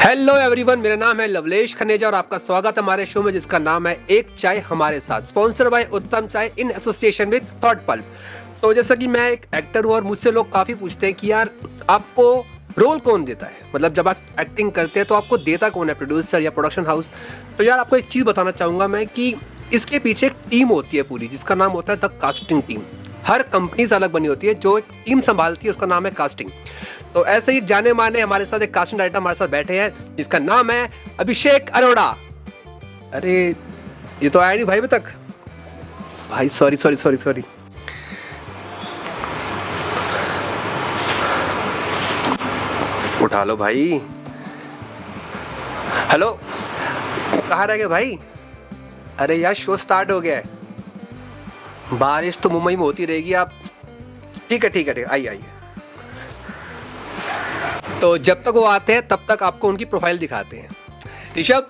Hello everyone, मेरा नाम है लवलेश खनेजा और आपका स्वागत है हमारे शो में जिसका नाम है एक चाय हमारे साथ, स्पॉन्सर बाय उत्तम चाय in association with thought pulp. तो जैसा कि मैं एक एक्टर हूँ और मुझसे लोग काफ़ी पूछते हैं कि यार आपको रोल कौन देता है, मतलब जब आप एक्टिंग करते हैं तो आपको देता कौन है, प्रोड्यूसर या प्रोडक्शन हाउस। तो यार आपको एक चीज़ बताना चाहूँगा मैं कि इसके पीछे एक टीम होती है पूरी, जिसका नाम होता है the casting team. Her company से अलग बनी होती है, जो एक टीम संभालती है उसका नाम है कास्टिंग। तो ऐसे ही जाने माने हमारे साथ एक कास्टिंग डायरेक्टर हमारे साथ बैठे हैं जिसका नाम है अभिषेक अरोड़ा। अरे ये तो आया नहीं भाई अभी तक। भाई सॉरी सॉरी सॉरी सॉरी। उठा लो भाई। हेलो, कहाँ रह गए भाई? अरे यार शो स्टार्ट हो गया है। बारिश तो मुंबई में होती रहेगी। आप ठीक है ठीक है ठीक है, आइए आइए। तो जब तक वो आते हैं तब तक आपको उनकी प्रोफाइल दिखाते हैं। ऋषभ,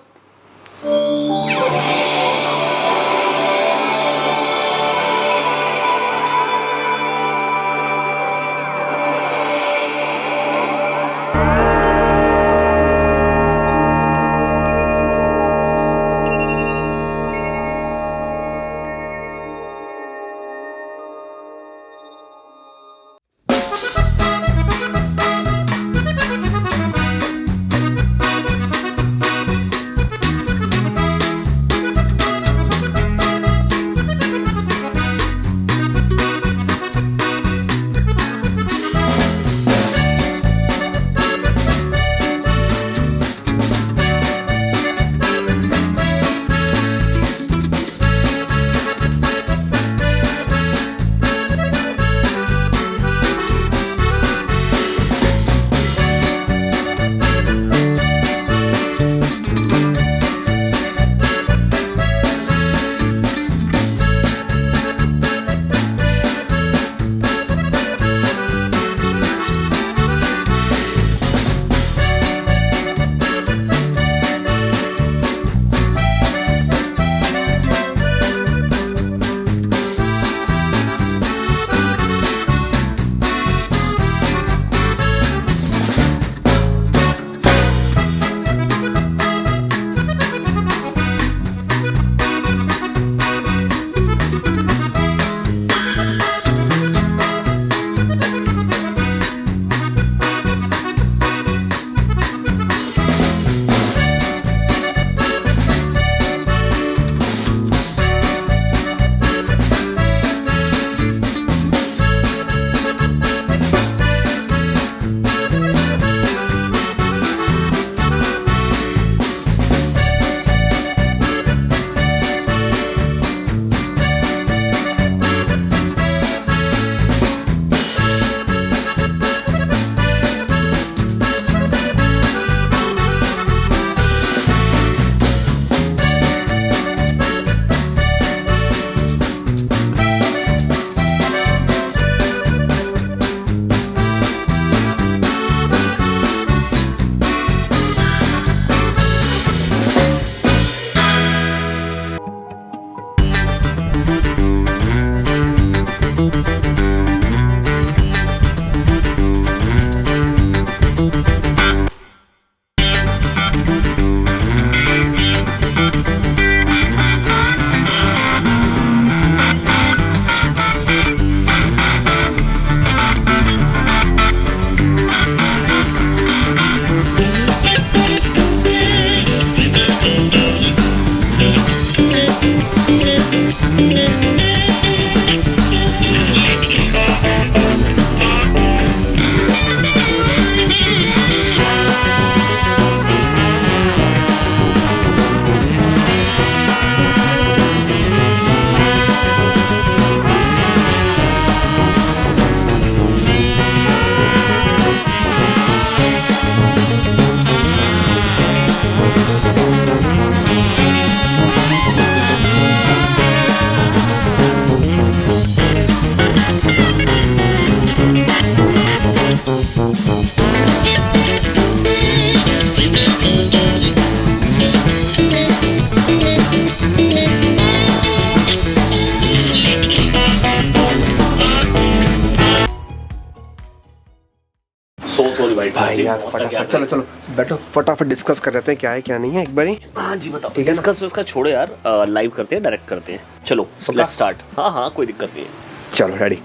भाई यार फटाफट चलो चलो बैठो, फटाफट डिस्कस कर लेते हैं क्या है क्या नहीं है एक बारी। हाँ जी बताओ। ठीक है ना? डिस्कस उसका छोड़ो यार, लाइव करते हैं, डायरेक्ट करते हैं। चलो लेट्स स्टार्ट। हाँ हाँ कोई दिक्कत नहीं है। चलो रेडी।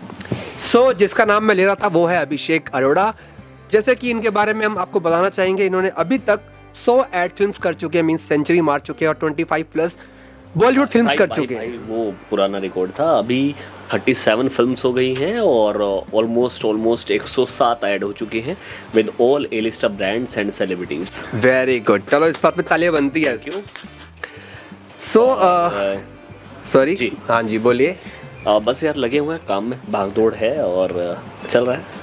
सो जिसका नाम मैं ले रहा था वो है अभिषेक अरोड़ा। जैसे कि इनके बारे में हम आपको बताना चाहेंगे, इन्होंने अभी तक 100 एड फिल्म्स कर चुके हैं, मींस सेंचुरी मार चुके हैं, और 25 प्लस बॉलीवुड फिल्म्स कर चुके हैं। वो पुराना रिकॉर्ड था। अभी 37 फिल्म्स हो गई हैं और ऑलमोस्ट 107 ऐड हो चुकी हैं with all A list of brands and celebrities. Very good, चलो इस बात पे तालियां बनती है। क्यों? सो सॉरी जी। हाँ जी बोलिए। बस यार लगे हुए हैं काम में, भागदौड़ है और चल रहा है।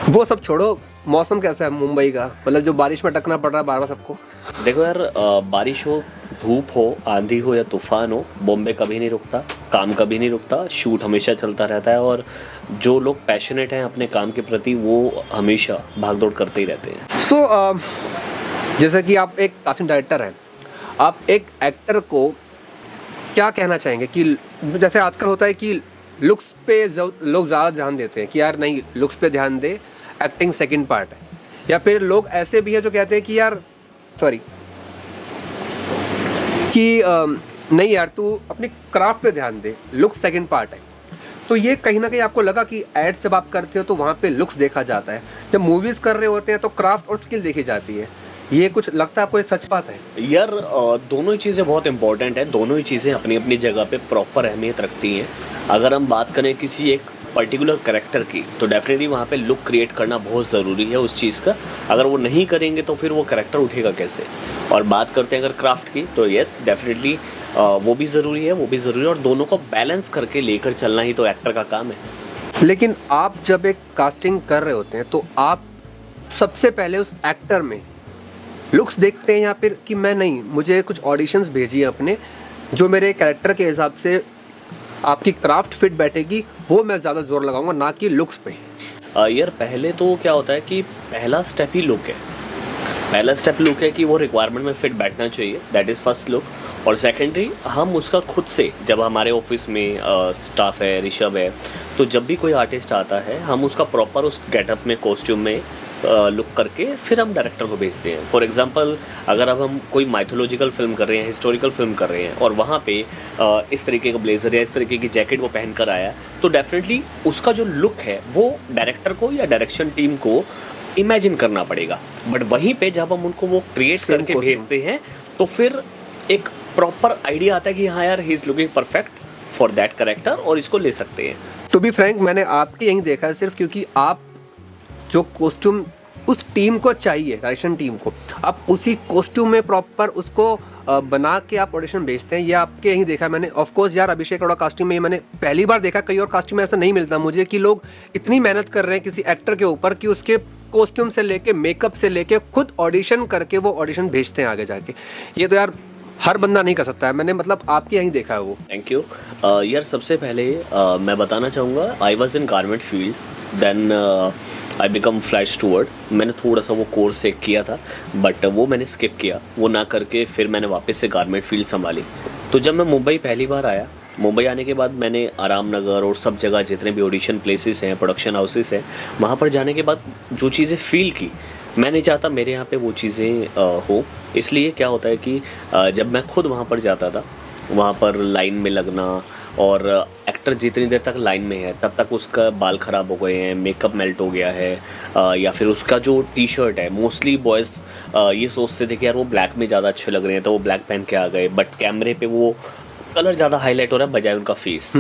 वो सब छोड़ो, मौसम कैसा है मुंबई का? मतलब जो बारिश में अटकना पड़ रहा है बार बार सबको। देखो यार, बारिश हो, धूप हो, आंधी हो या तूफान हो, बॉम्बे कभी नहीं रुकता, काम कभी नहीं रुकता, शूट हमेशा चलता रहता है। और जो लोग पैशनेट हैं अपने काम के प्रति वो हमेशा भागदौड़ करते ही रहते हैं। सो जैसा कि आप एक कास्टिंग डायरेक्टर हैं, आप एक एक्टर को क्या कहना चाहेंगे कि जैसे आजकल होता है कि लुक्स पे लोग ज़्यादा ध्यान देते हैं कि यार नहीं लुक्स पे ध्यान दे, एक्टिंग सेकंड पार्ट है, या फिर लोग ऐसे भी हैं जो कहते हैं कि यार सॉरी कि नहीं यार तू अपनी क्राफ्ट पे ध्यान दे, लुक सेकंड पार्ट है। तो ये कहीं ना कहीं आपको लगा कि एड जब आप करते हो तो वहाँ पे लुक्स देखा जाता है, जब मूवीज़ कर रहे होते हैं तो क्राफ्ट और स्किल देखी जाती है, ये कुछ लगता है आपको ये सच बात है? यार दोनों ही चीज़ें बहुत इंपॉर्टेंट है, दोनों ही चीज़ें अपनी अपनी जगह पे प्रॉपर अहमियत रखती हैं। अगर हम बात करें किसी एक पर्टिकुलर कैरेक्टर की तो डेफिनेटली वहाँ पे लुक क्रिएट करना बहुत ज़रूरी है उस चीज़ का। अगर वो नहीं करेंगे तो फिर वो कैरेक्टर उठेगा कैसे। और बात करते हैं अगर क्राफ्ट की तो यस डेफिनेटली वो भी ज़रूरी है, वो भी ज़रूरी है, और दोनों को बैलेंस करके लेकर चलना ही तो एक्टर का काम है। लेकिन आप जब एक कास्टिंग कर रहे होते हैं तो आप सबसे पहले उस एक्टर में लुक्स देखते हैं, या फिर कि मैं नहीं मुझे कुछ ऑडिशंस भेजिए अपने जो मेरे कैरेक्टर के हिसाब से आपकी क्राफ्ट फिट बैठेगी, वो मैं ज़्यादा जोर लगाऊंगा, ना कि लुक्स पे? यार पहले तो क्या होता है कि पहला स्टेप ही लुक है। पहला स्टेप लुक है कि वो रिक्वायरमेंट में फिट बैठना चाहिए, दैट इज़ फर्स्ट लुक। और सेकेंडरी हम उसका खुद से, जब हमारे ऑफिस में स्टाफ है, ऋषभ है, तो जब भी कोई आर्टिस्ट आता है हम उसका प्रॉपर उस गेटअप में, कॉस्ट्यूम में लुक करके फिर हम डायरेक्टर को भेजते हैं। फॉर एग्जांपल अगर अब हम कोई माइथोलॉजिकल फिल्म कर रहे हैं, हिस्टोरिकल फिल्म कर रहे हैं और वहाँ पे इस तरीके का ब्लेजर या इस तरीके की जैकेट वो पहन कर आया, तो डेफिनेटली उसका जो लुक है वो डायरेक्टर को या डायरेक्शन टीम को इमेजिन करना पड़ेगा। बट वहीं पे जब हम उनको वो क्रिएट करके भेजते हैं तो फिर एक प्रॉपर आइडिया आता है कि हाँ यार he is looking perfect for that character और इसको ले सकते हैं। टू बी फ्रैंक मैंने आपकी यही देखा है सिर्फ क्योंकि आप जो कॉस्ट्यूम उस टीम को चाहिए, डायरेक्शन टीम को, आप उसी कॉस्ट्यूम में प्रॉपर उसको बना के आप ऑडिशन भेजते हैं, ये आपके यहीं देखा मैंने। ऑफ कोर्स यार अभिषेक अरोड़ा कास्ट्यूम में ये मैंने पहली बार देखा, कई और कास्ट्यूम में ऐसा नहीं मिलता मुझे कि लोग इतनी मेहनत कर रहे हैं किसी एक्टर के ऊपर कि उसके कॉस्ट्यूम से लेके मेकअप से लेके खुद ऑडिशन करके वो ऑडिशन भेजते हैं आगे जाके। ये तो यार हर बंदा नहीं कर सकता है, मैंने मतलब आपके यहीं देखा है वो। Thank you. यार सबसे पहले मैं बताना चाहूँगा I was in garment field, then I become flight steward. मैंने थोड़ा सा वो कोर्स एक किया था बट वो मैंने स्किप किया, वो ना करके फिर मैंने वापस से गारमेंट फील्ड संभाली। तो जब मैं मुंबई पहली बार आया, मुंबई आने के बाद मैंने आराम नगर और सब जगह जितने भी ऑडिशन प्लेसेस हैं, प्रोडक्शन हाउसेस हैं, वहाँ पर जाने के बाद जो चीज़ें फील की, मैं नहीं चाहता मेरे यहाँ पे वो चीज़ें हो। इसलिए क्या होता है कि जब मैं खुद वहाँ पर जाता था, वहाँ पर लाइन में लगना, और एक्टर जितनी देर तक लाइन में है तब तक उसका बाल ख़राब हो गए हैं, मेकअप मेल्ट हो गया है, या फिर उसका जो टी शर्ट है, मोस्टली बॉयज़ ये सोचते थे कि यार वो ब्लैक में ज़्यादा अच्छे लग रहे हैं तो वो ब्लैक पहन के आ गए, बट कैमरे पे वो कलर ज़्यादा हाईलाइट हो रहा है बजाय उनका फेस।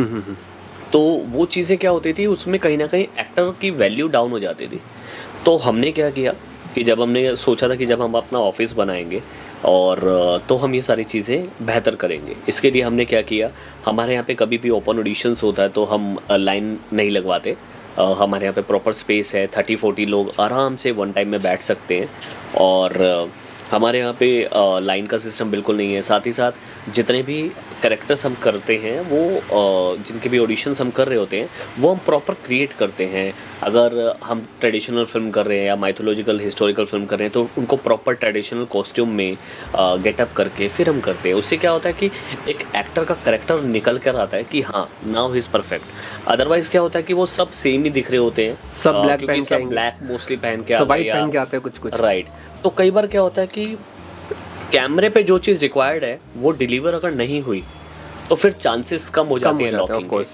तो वो चीज़ें क्या होती थी, उसमें कहीं ना कहीं एक्टर की वैल्यू डाउन हो जाती थी। तो हमने क्या किया कि जब हमने सोचा था कि जब हम अपना ऑफिस बनाएंगे और तो हम ये सारी चीज़ें बेहतर करेंगे, इसके लिए हमने क्या किया, हमारे यहाँ पे कभी भी ओपन ऑडिशंस होता है तो हम लाइन नहीं लगवाते। हमारे यहाँ पे प्रॉपर स्पेस है, 30-40 लोग आराम से वन टाइम में बैठ सकते हैं, और हमारे यहाँ पे लाइन का सिस्टम बिल्कुल नहीं है। साथ ही साथ जितने भी कैरेक्टर्स हम करते हैं वो जिनके भी ऑडिशंस हम कर रहे होते हैं वो हम प्रॉपर क्रिएट करते हैं। अगर हम ट्रेडिशनल फिल्म कर रहे हैं या माइथोलॉजिकल हिस्टोरिकल फिल्म कर रहे हैं तो उनको प्रॉपर ट्रेडिशनल कॉस्ट्यूम में गेटअप करके फिर हम करते हैं। उससे क्या होता है कि एक एक्टर का कैरेक्टर निकल कर आता है कि हाँ now he is perfect. Otherwise क्या होता है कि वो सब सेम ही दिख रहे होते हैं, सब ब्लैक क्योंकि पहन के सब आएंगे, ब्लैक मोस्टली पहन के सब वाइट या पहन के आते हैं कुछ कुछ। राइट। तो कई बार क्या होता है कि कैमरे पे जो चीज़ रिक्वायर्ड है वो डिलीवर अगर नहीं हुई तो फिर चांसेस कम हो जाते हैं लॉकिंग के।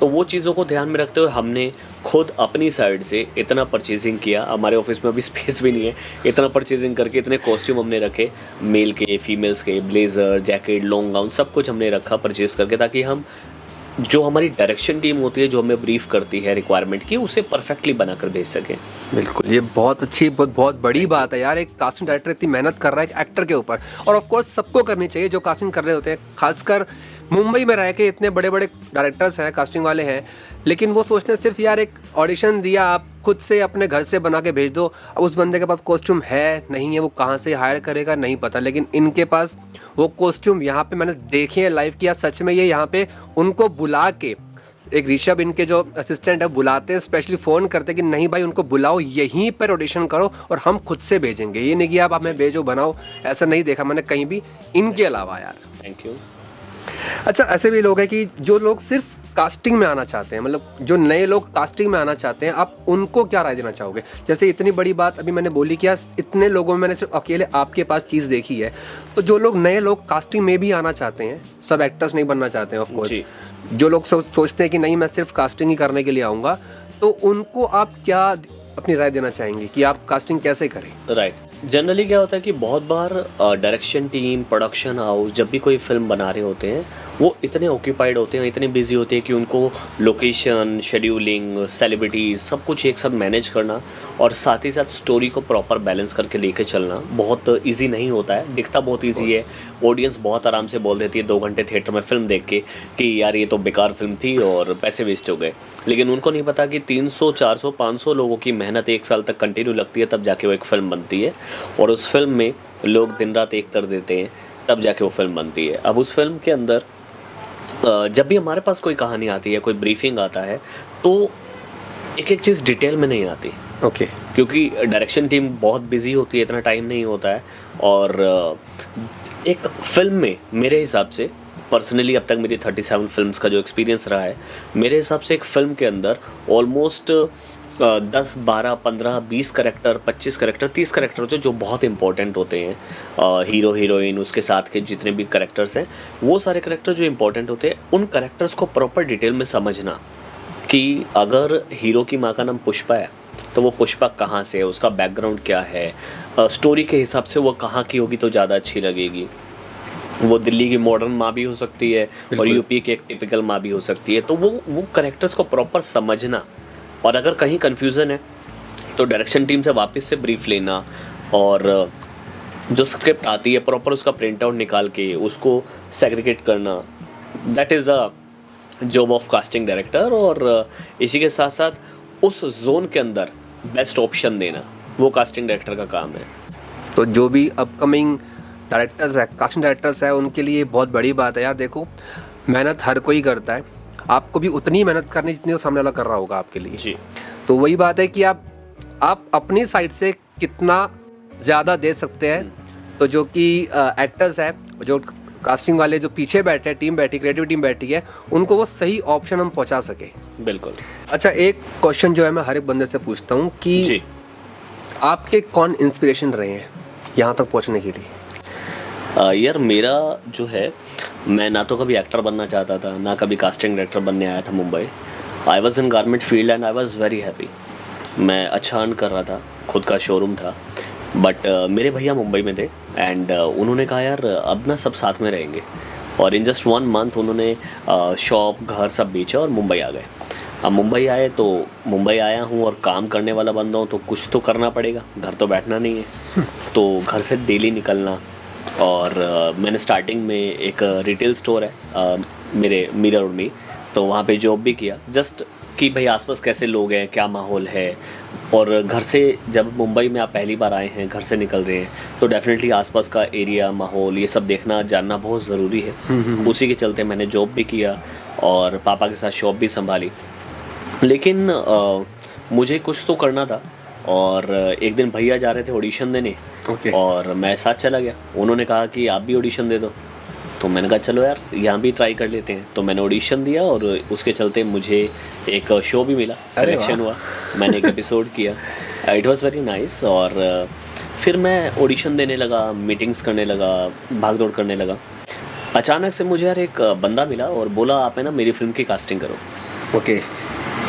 तो वो चीज़ों को ध्यान में रखते हुए हमने खुद अपनी साइड से इतना परचेजिंग किया। हमारे ऑफिस में अभी स्पेस भी नहीं है, इतना परचेजिंग करके इतने कॉस्ट्यूम हमने रखे, मेल के फीमेल्स के, ब्लेजर जैकेट लॉन्ग गाउन सब कुछ हमने रखा परचेज करके, ताकि हम जो हमारी डायरेक्शन टीम होती है जो हमें ब्रीफ करती है रिक्वायरमेंट की उसे परफेक्टली बनाकर भेज सकें। बिल्कुल, ये बहुत अच्छी बहुत बड़ी बात है यार। एक कास्टिंग डायरेक्टर इतनी मेहनत कर रहा है एक एक्टर के ऊपर, और ऑफ कोर्स सबको करनी चाहिए जो कास्टिंग कर रहे होते हैं। खासकर मुंबई में रह के इतने बड़े बड़े डायरेक्टर्स हैं, कास्टिंग वाले हैं, लेकिन वो सोचते हैं सिर्फ यार एक ऑडिशन दिया, आप खुद से अपने घर से बना के भेज दो। अब उस बंदे के पास कॉस्ट्यूम है नहीं है, वो कहाँ से हायर करेगा नहीं पता, लेकिन इनके पास वो कॉस्ट्यूम यहाँ पे मैंने देखे हैं लाइव किया। सच में ये यहाँ पे उनको बुला के, एक ऋषभ इनके जो असिस्टेंट है बुलाते हैं, स्पेशली फ़ोन करते हैं कि नहीं भाई उनको बुलाओ, यहीं पर ऑडिशन करो और हम खुद से भेजेंगे। ये नहीं कि आप हमें भेजो बनाओ, ऐसा नहीं देखा मैंने कहीं भी इनके अलावा यार। Thank you. अच्छा, ऐसे भी लोग हैं कि जो लोग सिर्फ कास्टिंग में आना चाहते हैं, मतलब जो नए लोग कास्टिंग में आना चाहते हैं, आप उनको क्या राय देना चाहोगे? जैसे इतनी बड़ी बात अभी मैंने बोली कि इतने लोगों में मैंने सिर्फ अकेले आपके पास चीज़ देखी है, तो जो लोग नए लोग कास्टिंग में भी आना चाहते हैं, सब एक्टर्स नहीं बनना चाहते हैं ऑफ कोर्स, जो लोग सोचते हैं कि नहीं मैं सिर्फ कास्टिंग ही करने के लिए आऊँगा, तो उनको आप क्या अपनी राय देना चाहेंगे कि आप कास्टिंग कैसे करें? राइट। जनरली क्या होता है कि बहुत बार डायरेक्शन टीम, प्रोडक्शन हाउस जब भी कोई फिल्म बना रहे होते हैं वो इतने ऑक्यूपाइड होते हैं, इतने बिजी होते हैं कि उनको लोकेशन, शेड्यूलिंग, सेलिब्रिटीज सब कुछ एक साथ मैनेज करना और साथ ही साथ स्टोरी को प्रॉपर बैलेंस करके लेके चलना बहुत इजी नहीं होता है। दिखता बहुत इजी है, ऑडियंस बहुत आराम से बोल देती है 2 घंटे थिएटर में फिल्म देख के कि यार ये तो बेकार फिल्म थी और पैसे वेस्ट हो गए, लेकिन उनको नहीं पता कि 300, 400, 500 लोगों की मेहनत 1 साल तक कंटिन्यू लगती है, तब जाके वो एक फिल्म बनती है। और उस फिल्म में लोग दिन रात एक कर देते हैं, तब जाके वो फिल्म बनती है। अब उस फिल्म के अंदर जब भी हमारे पास कोई कहानी आती है, कोई ब्रीफिंग आता है, तो एक एक चीज़ डिटेल में नहीं आती। ओके। क्योंकि डायरेक्शन टीम बहुत बिजी होती है, इतना टाइम नहीं होता है। और एक फिल्म में मेरे हिसाब से पर्सनली अब तक मेरी 37 फिल्म्स का जो एक्सपीरियंस रहा है, मेरे हिसाब से एक फिल्म के अंदर ऑलमोस्ट 10, 12, 15, 20 करेक्टर, 25 करेक्टर, 30 करेक्टर होते हैं जो बहुत इंपॉर्टेंट होते हैं। हीरो, हीरोइन, उसके साथ के जितने भी करेक्टर्स हैं, वो सारे करेक्टर जो इंपॉर्टेंट होते हैं, उन करेक्टर्स को प्रॉपर डिटेल में समझना कि अगर हीरो की माँ का नाम पुष्पा है तो वो पुष्पा कहाँ से है, उसका बैकग्राउंड क्या है, स्टोरी के हिसाब से वो कहाँ की होगी तो ज़्यादा अच्छी लगेगी। वो दिल्ली की मॉडर्न माँ भी हो सकती है और यूपी की एक टिपिकल माँ भी हो सकती है। तो वो करेक्टर्स को प्रॉपर समझना, और अगर कहीं कन्फ्यूज़न है तो डायरेक्शन टीम से वापस से ब्रीफ लेना, और जो स्क्रिप्ट आती है प्रॉपर उसका प्रिंट आउट निकाल के उसको सेग्रीगेट करना, that is a job of casting director. और इसी के साथ साथ उस जोन के अंदर बेस्ट ऑप्शन देना, वो कास्टिंग डायरेक्टर का काम है। तो जो भी अपकमिंग डायरेक्टर्स है, कास्टिंग डायरेक्टर्स है, उनके लिए बहुत बड़ी बात है यार। देखो, मेहनत हर कोई करता है, आपको भी उतनी मेहनत करनी जितनी वो सामने वाला कर रहा होगा आपके लिए जी। तो वही बात है कि आप अपनी साइड से कितना ज़्यादा दे सकते हैं, तो जो कि एक्टर्स है, जो कास्टिंग वाले जो पीछे बैठे हैं, टीम बैठी, क्रिएटिव टीम बैठी है, उनको वो सही ऑप्शन हम पहुंचा सके। बिल्कुल। अच्छा, एक क्वेश्चन जो है मैं हर एक बंदे से पूछता हूँ कि जी। आपके कौन इंस्पिरेशन रहे हैं यहाँ तक पहुँचने के लिए? यार मेरा जो है, मैं ना तो कभी एक्टर बनना चाहता था, ना कभी कास्टिंग डायरेक्टर बनने आया था मुंबई। आई was in garment field and I was very happy. मैं अच्छा अर्न कर रहा था, खुद का शोरूम था, बट मेरे भैया मुंबई में थे एंड उन्होंने कहा यार अब ना सब साथ में रहेंगे, और इन जस्ट 1 मंथ उन्होंने शॉप, घर सब बेचा और मुंबई आ गए। अब मुंबई आए तो मुंबई आया हूँ और काम करने वाला बंदा हूँ, तो कुछ तो करना पड़ेगा, घर तो बैठना नहीं है। तो घर से डेली निकलना, और मैंने स्टार्टिंग में एक रिटेल स्टोर है मेरे मीरा रोड में, तो वहाँ पे जॉब भी किया। जस्ट कि भाई आसपास कैसे लोग हैं, क्या माहौल है। और घर से जब मुंबई में आप पहली बार आए हैं, घर से निकल रहे हैं, तो डेफिनेटली आसपास का एरिया, माहौल, ये सब देखना जानना बहुत ज़रूरी है। उसी के चलते मैंने जॉब भी किया और पापा के साथ शॉप भी संभाली। लेकिन मुझे कुछ तो करना था और एक दिन भैया जा रहे थे ऑडिशन देने और मैं साथ चला गया। उन्होंने कहा कि आप भी ऑडिशन दे दो, तो मैंने कहा चलो यार यहाँ भी ट्राई कर लेते हैं। तो मैंने ऑडिशन दिया और उसके चलते मुझे एक शो भी मिला, सिलेक्शन हुआ, मैंने एक एपिसोड किया। It was very nice. और फिर मैं ऑडिशन देने लगा, मीटिंग्स करने लगा, भाग दौड़ करने लगा। अचानक से मुझे यार एक बंदा मिला और बोला आप है ना मेरी फिल्म की कास्टिंग करो। ओके।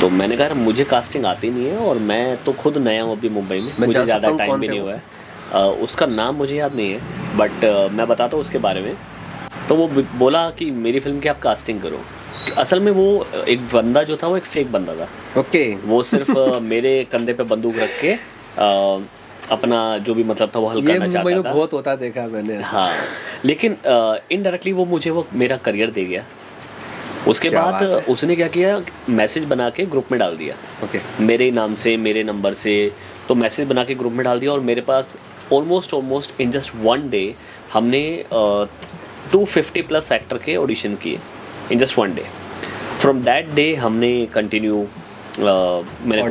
तो मैंने कहा मुझे कास्टिंग आती नहीं है और मैं तो खुद नया हूँ अभी मुंबई में, मुझे ज़्यादा टाइम भी नहीं हुआ है। उसका नाम मुझे याद नहीं है बट मैं बताता हूँ उसके बारे में। तो वो बोला कि मेरी फिल्म की आप कास्टिंग करो। असल में वो एक बंदा जो था वो एक फेक बंदा था। ओके। वो सिर्फ मेरे कंधे पे बंदूक रख के अपना जो भी मतलब था वो हल करना चाहता था। बहुत होता देखा मैंने। हाँ, लेकिन इनडायरेक्टली वो मुझे वो मेरा करियर दे गया। उसके बाद उसने क्या किया, मैसेज बना के ग्रुप में डाल दिया। ओके। मेरे नाम से, मेरे नंबर से, तो मैसेज बना के ग्रुप में डाल दिया और मेरे पास almost in just one day हमने 250+ एक्टर के ऑडिशन किए in just one day. From that day हमने कंटिन्यू मैंने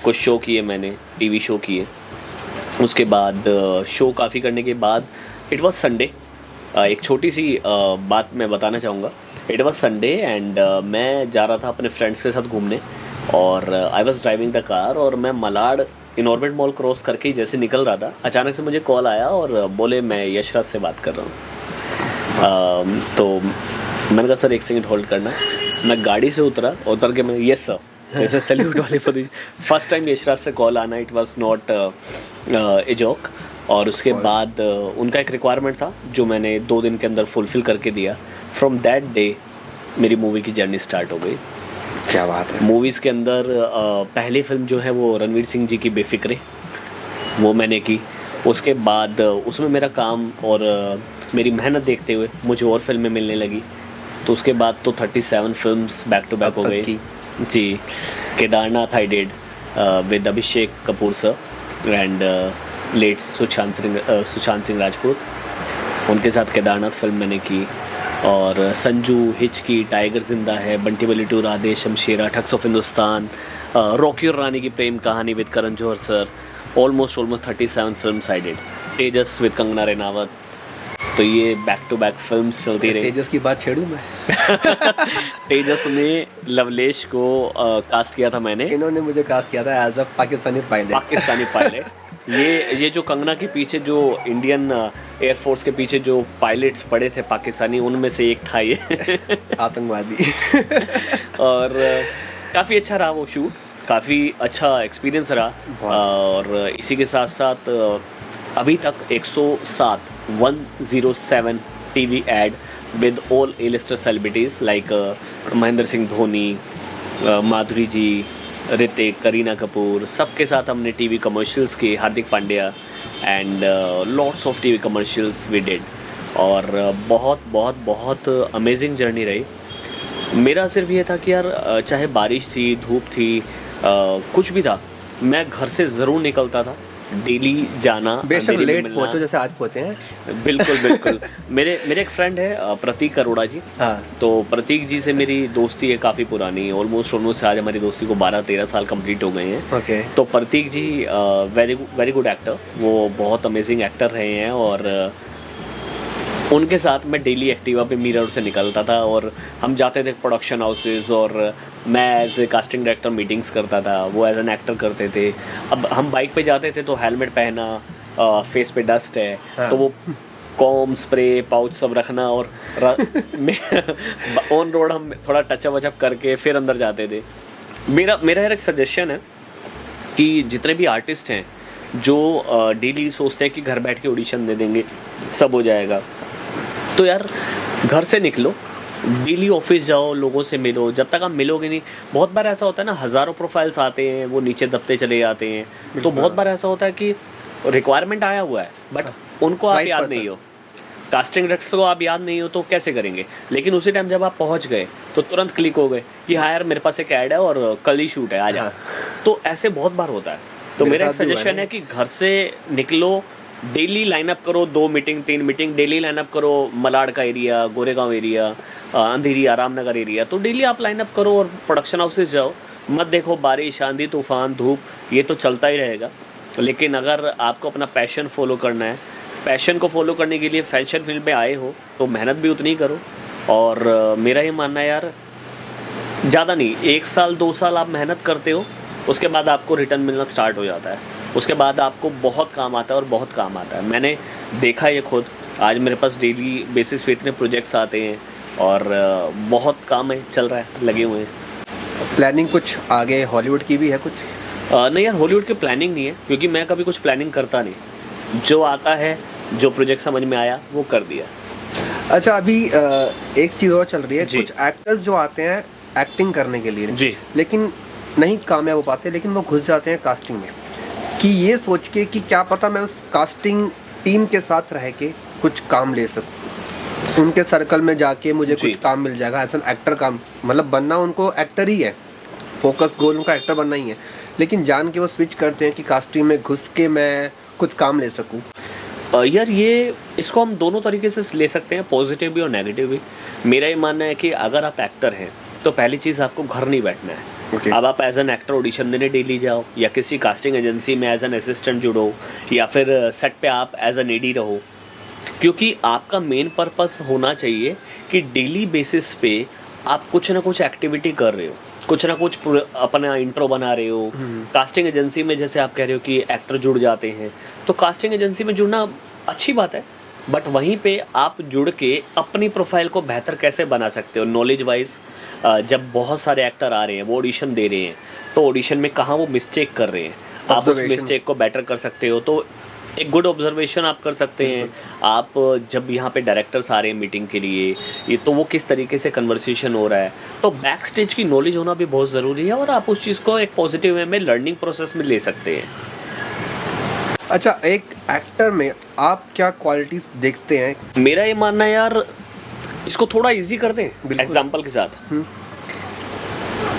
कुछ शो किए मैंने, टीवी शो किए। उसके बाद शो काफ़ी करने के बाद इट वाज संडे। एक छोटी सी बात मैं बताना चाहूँगा। इट वाज संडे एंड मैं जा रहा था अपने फ्रेंड्स के साथ घूमने और I was driving the car और मैं मलाड इनऑर्बिट मॉल क्रॉस करके जैसे निकल रहा था, अचानक से मुझे कॉल आया और बोले मैं यशराज से बात कर रहा हूँ। तो मैंने कहा सर एक सेकंड होल्ड करना। मैं गाड़ी से उतर के मैं यस सर ऐसे सैल्यूट वाली पोजीशन। फर्स्ट टाइम यशराज से कॉल आना, it was not a joke. और उसके बाद उनका एक रिक्वायरमेंट था जो मैंने 2 दिन के अंदर फुलफिल करके दिया। फ्रॉम दैट डे मेरी मूवी की जर्नी स्टार्ट हो गई। क्या बात है। मूवीज़ के अंदर पहली फिल्म जो है वो रणवीर सिंह जी की बेफिक्रे, वो मैंने की। उसके बाद उसमें मेरा काम और मेरी मेहनत देखते हुए मुझे और फिल्में मिलने लगी। तो उसके बाद तो 37 फिल्म्स बैक टू बैक हो गई जी। Kedarnath I did with Abhishek Kapoor sir and late Sushant Singh Rajput, उनके साथ केदारनाथ फिल्म मैंने की। और संजू, हिचकी, Tiger Zinda Hai, Bunty Babli 2, Radhe, Shamshera, Thugs of Hindustan, Rocky Aur Rani Ki Prem Kahani with Karan Johar sir, almost 37 films I did. Tejas with Kangana Ranaut. तो ये बैक टू बैक फिल्म्स चलती रही। तेजस की बात छेड़ूं मैं? तेजस में लवलेश को कास्ट किया था मैंने। इन्होंने मुझे कास्ट किया था एज अ पाकिस्तानी पायलट। ये जो कंगना के पीछे जो इंडियन एयरफोर्स के पीछे जो पायलट्स पड़े थे पाकिस्तानी, उनमें से एक था ये आतंकवादी। और काफ़ी अच्छा रहा वो शूट, काफ़ी अच्छा एक्सपीरियंस रहा। और इसी के साथ साथ अभी तक 107 TV ad with all A-lister celebrities like Mahendra Singh Dhoni, Madhuri ji, Hrithik, Kareena Kapoor, सबके साथ हमने टीवी कमर्शियल्स किए, Hardik Pandya and lots of TV commercials we did. और बहुत अमेजिंग जर्नी रही। मेरा सिर्फ ये था कि यार चाहे बारिश थी, धूप थी, कुछ भी था, मैं घर से ज़रूर निकलता था, डेली जाना, बेशक लेट पहुंचो जैसे आज पहुंचे हैं। बिल्कुल। मेरे एक फ्रेंड है प्रतीक अरोड़ा जी। हाँ। तो प्रतीक जी से मेरी दोस्ती है काफ़ी पुरानी, ऑलमोस्ट आज हमारी दोस्ती को 12-13 साल कंप्लीट हो गए हैं। ओके। तो प्रतीक जी वेरी गुड एक्टर, वो बहुत अमेजिंग एक्टर रहे हैं और उनके साथ मैं डेली एक्टिवा पे मिरर से निकलता था और हम जाते थे प्रोडक्शन हाउसेज और मैं as a casting director meetings करता था, वो एज एन एक्टर करते थे। अब हम बाइक पे जाते थे तो हेलमेट पहना, फेस पे डस्ट है। हाँ। तो वो कॉम, स्प्रे, पाउच सब रखना और ऑन रोड हम थोड़ा टचअप वचअप करके फिर अंदर जाते थे। मेरा एक सजेशन है कि जितने भी आर्टिस्ट हैं जो डेली सोचते हैं कि घर बैठ के ऑडिशन दे देंगे सब हो जाएगा, तो यार घर से निकलो, डेली ऑफिस जाओ, लोगों से मिलो। जब तक आप मिलोगे नहीं, बहुत बार ऐसा होता है ना, हज़ारों प्रोफाइल्स आते हैं, वो नीचे दबते चले जाते हैं। तो बहुत बार ऐसा होता है कि रिक्वायरमेंट आया हुआ है बट उनको आप याद नहीं हो। कास्टिंग डायरेक्टर को आप याद नहीं हो तो कैसे करेंगे, लेकिन उसी टाइम जब आप पहुंच गए तो तुरंत क्लिक हो गए कि हाँ यार मेरे पास एक ऐड है और कल ही शूट है, आ जा। हाँ। तो ऐसे बहुत बार होता है। तो मेरे मेरा एक साथ भी हुआ सजेशन है। है कि घर से निकलो, डेली लाइनअप करो, 2 मीटिंग 3 मीटिंग डेली लाइनअप करो। मलाड का एरिया, गोरेगांव एरिया, अंधेरी, रामनगर एरिया, तो डेली आप लाइनअप करो और प्रोडक्शन हाउसेज जाओ। मत देखो बारिश, आंधी, तूफान, धूप, ये तो चलता ही रहेगा। लेकिन अगर आपको अपना पैशन फॉलो करना है, पैशन को फॉलो करने के लिए फैशन फील्ड में आए हो तो मेहनत भी उतनी ही करो। और मेरा ये मानना है यार, ज़्यादा नहीं, 1 साल 2 साल आप मेहनत करते हो, उसके बाद आपको रिटर्न मिलना स्टार्ट हो जाता है। उसके बाद आपको बहुत काम आता है और बहुत काम आता है। मैंने देखा ये खुद, आज मेरे पास डेली बेसिस पे इतने प्रोजेक्ट्स आते हैं और बहुत काम है, चल रहा है, लगे हुए हैं। प्लानिंग कुछ आगे हॉलीवुड की भी है कुछ? नहीं यार, हॉलीवुड की प्लानिंग नहीं है, क्योंकि मैं कभी कुछ प्लानिंग करता नहीं। जो आता है, जो प्रोजेक्ट समझ में आया वो कर दिया। अच्छा, अभी एक चीज़ और चल रही है, जी। कुछ एक्टर्स जो आते हैं एक्टिंग करने के लिए, जी। लेकिन नहीं कामयाब हो पाते, लेकिन वो घुस जाते हैं कास्टिंग में, कि ये सोच के कि क्या पता मैं उस कास्टिंग टीम के साथ रह के कुछ काम ले सकूं, उनके सर्कल में जाके मुझे जी। कुछ काम मिल जाएगा। ऐसा एक्टर काम मतलब बनना, उनको एक्टर ही है, फोकस गोल उनका एक्टर बनना ही है, लेकिन जान के वो स्विच करते हैं कि कास्टिंग में घुस के मैं कुछ काम ले सकूं। यार ये, इसको हम दोनों तरीके से ले सकते हैं, पॉजिटिव भी और नेगेटिव भी। मेरा ये मानना है कि अगर आप एक्टर हैं तो पहली चीज़ आपको घर नहीं बैठना है। Okay. अब आप एज एन एक्टर ऑडिशन देने डेली जाओ, या किसी कास्टिंग एजेंसी में एज एन असिस्टेंट जुड़ो, या फिर सेट पे आप एज एन एडी रहो, क्योंकि आपका मेन पर्पस होना चाहिए कि डेली बेसिस पे आप कुछ ना कुछ एक्टिविटी कर रहे हो, कुछ ना कुछ अपना इंट्रो बना रहे हो। कास्टिंग एजेंसी में जैसे आप कह रहे हो कि एक्टर जुड़ जाते हैं, तो कास्टिंग एजेंसी में जुड़ना अच्छी बात है, बट वहीं पे आप जुड़ के अपनी प्रोफाइल को बेहतर कैसे बना सकते हो नॉलेज वाइज। जब बहुत सारे एक्टर आ रहे हैं, वो ऑडिशन दे रहे हैं, तो ऑडिशन में कहाँ वो मिस्टेक कर रहे हैं, आप उस Observation. मिस्टेक को बेटर कर सकते हो। तो एक गुड ऑब्जर्वेशन आप कर सकते हैं। आप जब यहाँ पे डायरेक्टर्स आ रहे हैं मीटिंग के लिए, ये तो वो किस तरीके से कन्वर्सेशन हो रहा है, तो बैक स्टेज की नॉलेज होना भी बहुत ज़रूरी है, और आप उस चीज़ को एक पॉजिटिव वे में लर्निंग प्रोसेस में ले सकते हैं। अच्छा, एक एक्टर में आप क्या क्वालिटीज देखते हैं? मेरा ये मानना है यार, इसको थोड़ा इजी कर दें बिल्कुल। एग्जाम्पल के साथ।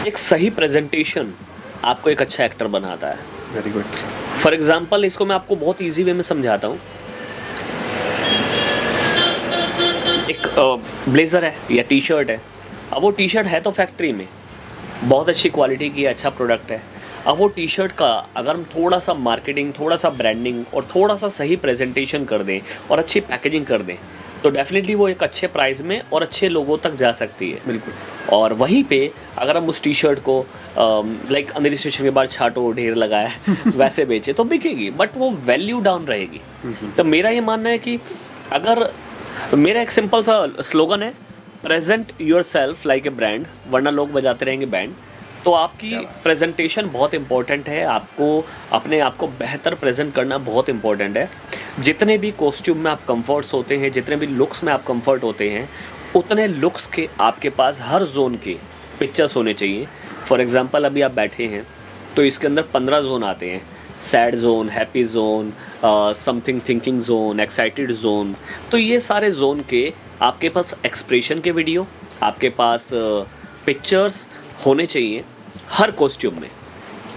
एक सही प्रेजेंटेशन आपको एक अच्छा एक्टर बनाता है। Very good. फॉर एग्जाम्पल, इसको मैं आपको बहुत इजी वे में समझाता हूँ। एक ब्लेजर है या टी शर्ट है, अब वो टी शर्ट है तो फैक्ट्री में बहुत अच्छी क्वालिटी की, अच्छा प्रोडक्ट है। अब वो टी शर्ट का अगर हम थोड़ा सा मार्केटिंग, थोड़ा सा ब्रांडिंग और थोड़ा सा सही प्रेजेंटेशन कर दें और अच्छी पैकेजिंग कर दें, तो डेफिनेटली वो एक अच्छे प्राइस में और अच्छे लोगों तक जा सकती है। बिल्कुल। और वहीं पे अगर हम उस टी शर्ट को लाइक अंधेरी स्टेशन के बाहर छाटो, ढेर लगाए वैसे बेचे तो बिकेगी, बट वो वैल्यू डाउन रहेगी। तो मेरा ये मानना है कि अगर, मेरा एक सिंपल सा स्लोगन है, present your self like a brand, वरना लोग बजाते रहेंगे बैंड। तो आपकी प्रेजेंटेशन बहुत इंपॉर्टेंट है, आपको अपने आप को बेहतर प्रेजेंट करना बहुत इंपॉर्टेंट है। जितने भी कॉस्ट्यूम में आप कंफर्ट्स होते हैं, जितने भी लुक्स में आप कंफर्ट होते हैं, उतने लुक्स के आपके पास हर जोन के पिक्चर्स होने चाहिए। फॉर एग्जांपल, अभी आप बैठे हैं तो इसके अंदर 15 जोन आते हैं, sad zone, happy zone, something thinking zone, excited zone. तो ये सारे जोन के आपके पास एक्सप्रेशन के वीडियो, आपके पास पिक्चर्स होने चाहिए हर कॉस्ट्यूम में।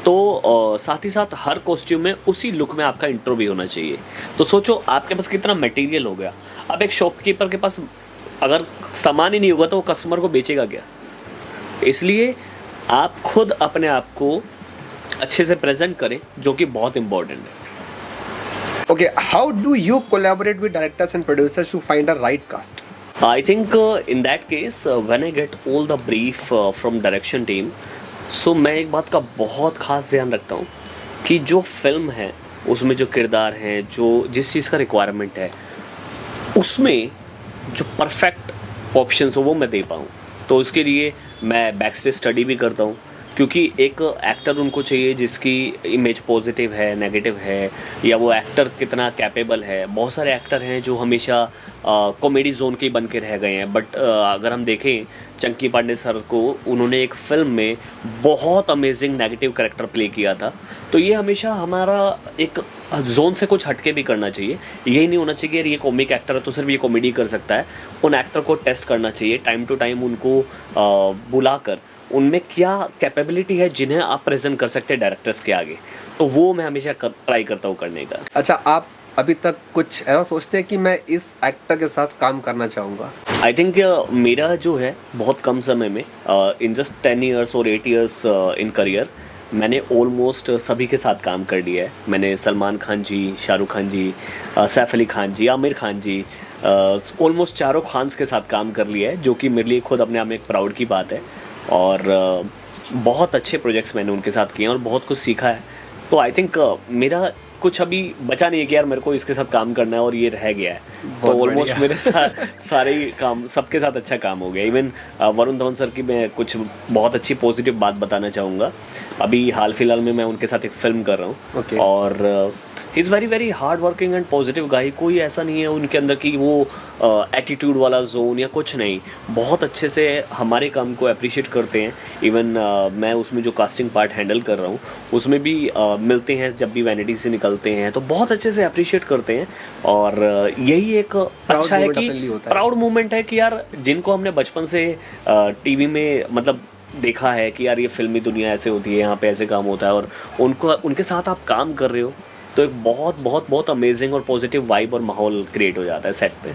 तो साथ ही साथ हर कॉस्ट्यूम में उसी लुक में आपका इंट्रो भी होना चाहिए। तो सोचो आपके पास कितना मटेरियल हो गया। अब एक शॉपकीपर के पास अगर सामान ही नहीं होगा तो वो कस्टमर को बेचेगा क्या? इसलिए आप खुद अपने आप को अच्छे से प्रेजेंट करें, जो कि बहुत इंपॉर्टेंट है। Okay, how do you collaborate with directors and producers to find a right cast? I think in that case when I get all the brief from direction team, so मैं एक बात का बहुत ख़ास ध्यान रखता हूँ कि जो फिल्म है उसमें जो किरदार हैं, जो जिस चीज़ का रिक्वायरमेंट है, उसमें जो परफेक्ट ऑप्शंस हो वो मैं दे पाऊँ। तो उसके लिए मैं बैक स्टेज स्टडी भी करता हूँ क्योंकि एक एक्टर उनको चाहिए जिसकी इमेज पॉजिटिव है, नेगेटिव है, या वो एक्टर कितना कैपेबल है। बहुत सारे एक्टर हैं जो हमेशा कॉमेडी जोन के बन के रह गए हैं, बट अगर हम देखें चंकी पांडे सर को, उन्होंने एक फिल्म में बहुत अमेजिंग नेगेटिव कैरेक्टर प्ले किया था। तो ये हमेशा हमारा एक जोन से कुछ हटके भी करना चाहिए। यही नहीं होना चाहिए कि ये कॉमिक एक्टर है तो सिर्फ ये कॉमेडी कर सकता है। उन एक्टर को टेस्ट करना चाहिए, टाइम टू टाइम उनको बुलाकर उनमें क्या कैपेबिलिटी है जिन्हें आप प्रेजेंट कर सकते हैं डायरेक्टर्स के आगे। तो वो मैं हमेशा ट्राई करता हूँ करने का। अच्छा, आप अभी तक कुछ ऐसा सोचते हैं कि मैं इस एक्टर के साथ काम करना चाहूँगा? आई थिंक मेरा जो है बहुत कम समय में, इन जस्ट 10 ईयर्स और 8 ईयर्स इन करियर, मैंने ऑलमोस्ट सभी के साथ काम कर लिया है। मैंने सलमान खान जी, शाहरुख खान जी, सैफ अली खान जी, आमिर खान जी, ऑलमोस्ट चारों खान्स के साथ काम कर लिया है, जो कि मेरे लिए खुद अपने आप में एक प्राउड की बात है। और बहुत अच्छे प्रोजेक्ट्स मैंने उनके साथ किए हैं और बहुत कुछ सीखा है। तो आई थिंक मेरा कुछ अभी बचा नहीं है कि यार मेरे को इसके साथ काम करना है और ये रह गया है। तो ऑलमोस्ट मेरे साथ सारे ही काम, सबके साथ अच्छा काम हो गया। इवन वरुण धवन सर की मैं कुछ बहुत अच्छी पॉजिटिव बात बताना चाहूँगा। अभी हाल फिलहाल में मैं उनके साथ एक फिल्म कर रहा हूँ। और he is very very hard working and positive गाई। कोई ऐसा नहीं है उनके अंदर कि वो एटीट्यूड वाला जोन या कुछ नहीं। बहुत अच्छे से हमारे काम को अप्रिशिएट करते हैं। इवन मैं उसमें जो कास्टिंग पार्ट हैंडल कर रहा हूँ उसमें भी मिलते हैं, जब भी वैनिटी से निकलते हैं तो बहुत अच्छे से अप्रिशिएट करते हैं। और यही एक अच्छा है कि प्राउड मोमेंट है कि यार जिनको हमने बचपन से टीवी में मतलब देखा है कि यार ये फिल्मी दुनिया ऐसे होती है, यहाँ पे ऐसे काम होता है, और उनके साथ आप काम कर रहे हो तो एक बहुत बहुत बहुत अमेजिंग और पॉजिटिव वाइब और माहौल क्रिएट हो जाता है सेट पे।